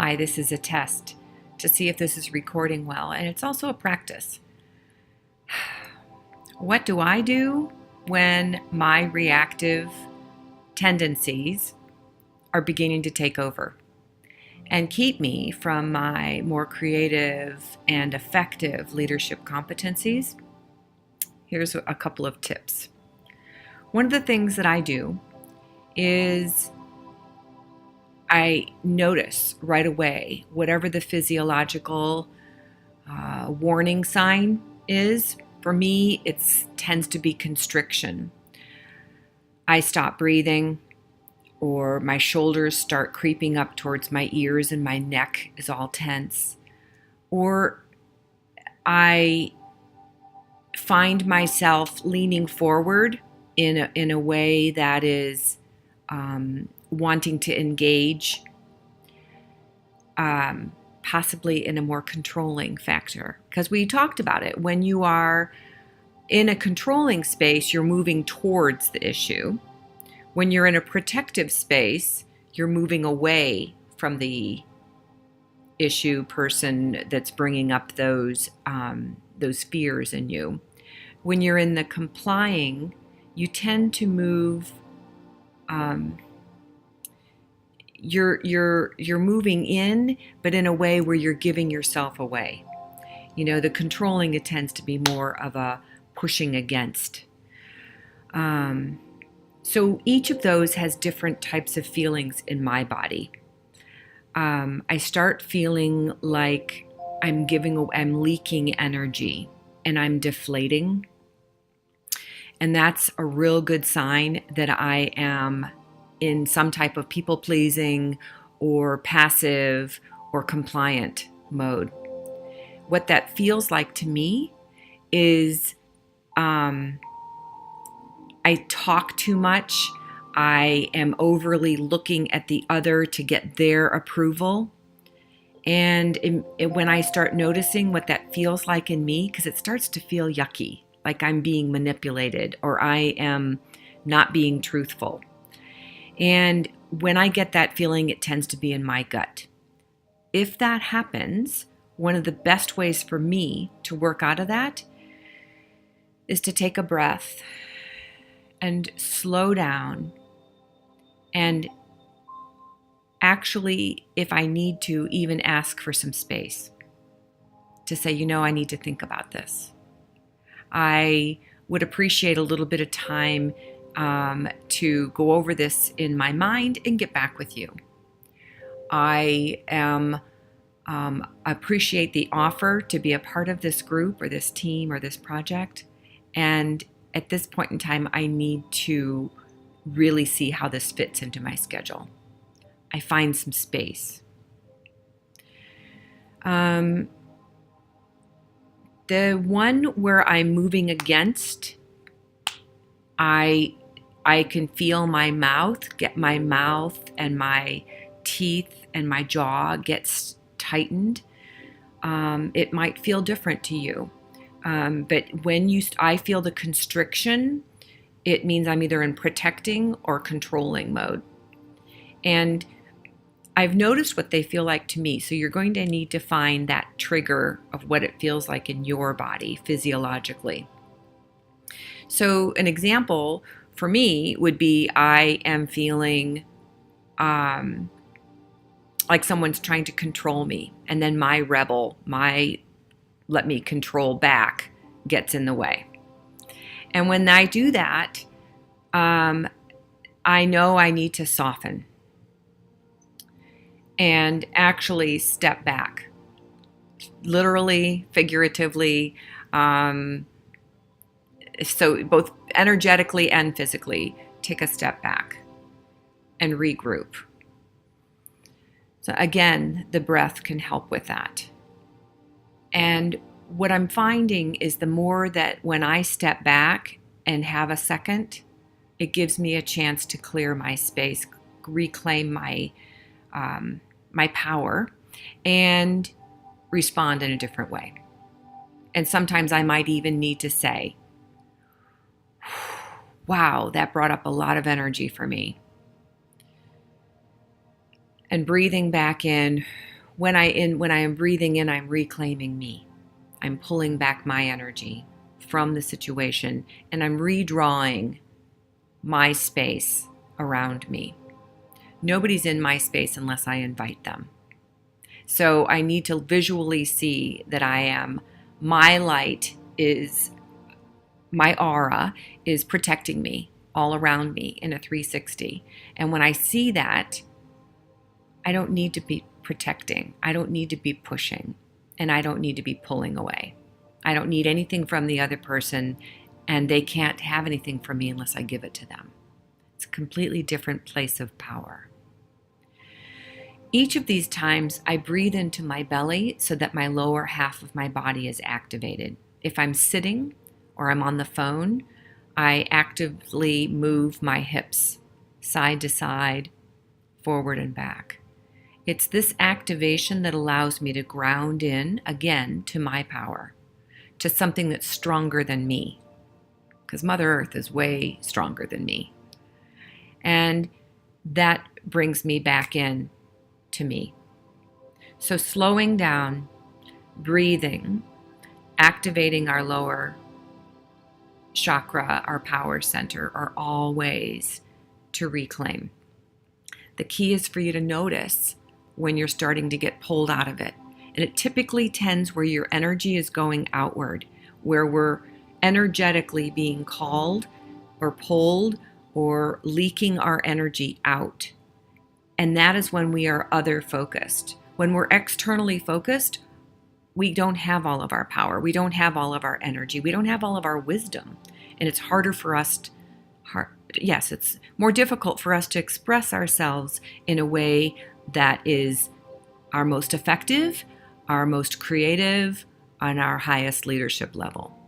Hi, this is a test to see if this is recording well, and it's also a practice. What do I do when my reactive tendencies are beginning to take over and keep me from my more creative and effective leadership competencies? Here's a couple of tips. One of the things that I do is I notice right away whatever the physiological warning sign is. For me, it tends to be constriction. I stop breathing, or my shoulders start creeping up towards my ears and my neck is all tense. Or I find myself leaning forward in a way that is wanting to engage, possibly in a more controlling factor. Because we talked about it. When you are in a controlling space, you're moving towards the issue. When you're in a protective space, you're moving away from the issue person that's bringing up those fears in you. When you're in the complying, you tend to move. You're moving in, but in a way where you're giving yourself away. The controlling, it tends to be more of a pushing against. So each of those has different types of feelings in my body. I start feeling like I'm leaking energy and I'm deflating. And that's a real good sign that I am in some type of people pleasing or passive or compliant mode. What that feels like to me is I talk too much. I am overly looking at the other to get their approval. And when I start noticing what that feels like in me, because it starts to feel yucky, like I'm being manipulated or I am not being truthful. And when I get that feeling, it tends to be in my gut. If that happens, one of the best ways for me to work out of that is to take a breath and slow down, and actually, if I need to, even ask for some space to say, I need to think about this. I would appreciate a little bit of time to go over this in my mind and get back with you. I appreciate the offer to be a part of this group or this team or this project. And at this point in time, I need to really see how this fits into my schedule. I find some space. The one where I'm moving against, I can feel my mouth and my teeth and my jaw gets tightened. It might feel different to you. But when I feel the constriction, it means I'm either in protecting or controlling mode. And I've noticed what they feel like to me. So you're going to need to find that trigger of what it feels like in your body physiologically. So an example for me would be I am feeling like someone's trying to control me. And then my rebel, my let me control back, gets in the way. And when I do that, I know I need to soften and actually step back, literally, figuratively, so both energetically and physically, take a step back and regroup. So again, the breath can help with that. And what I'm finding is the more that when I step back and have a second, it gives me a chance to clear my space, reclaim my power, and respond in a different way. And sometimes I might even need to say, wow, that brought up a lot of energy for me. And breathing back in When I am breathing in, I'm reclaiming me. I'm pulling back my energy from the situation, and I'm redrawing my space around me. Nobody's in my space unless I invite them. So I need to visually see that my light is, my aura is protecting me all around me in a 360. And when I see that, I don't need to be protecting. I don't need to be pushing. And I don't need to be pulling away. I don't need anything from the other person, and they can't have anything from me unless I give it to them. It's a completely different place of power. Each of these times, I breathe into my belly so that my lower half of my body is activated. If I'm sitting or I'm on the phone, I actively move my hips side to side, forward and back. It's this activation that allows me to ground in, again, to my power, to something that's stronger than me, because Mother Earth is way stronger than me. And that brings me back in to me. So slowing down, breathing, activating our lower chakra, our power center, are all ways to reclaim. The key is for you to notice when you're starting to get pulled out of it. And it typically tends where your energy is going outward, where we're energetically being called or pulled or leaking our energy out. And that is when we are other focused. When we're externally focused, we don't have all of our power. We don't have all of our energy. We don't have all of our wisdom. And it's harder for us, it's more difficult for us to express ourselves in a way that is our most effective, our most creative, on our highest leadership level.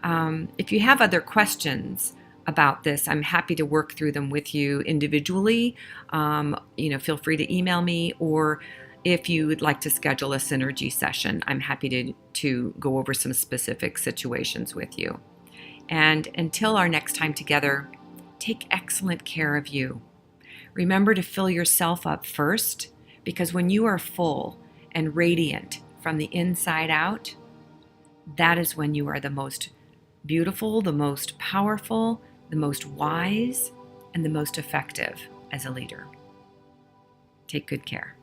If you have other questions about this, I'm happy to work through them with you individually. Feel free to email me, or if you would like to schedule a synergy session, I'm happy to go over some specific situations with you. And until our next time together, take excellent care of you. Remember to fill yourself up first, because when you are full and radiant from the inside out, that is when you are the most beautiful, the most powerful, the most wise, and the most effective as a leader. Take good care.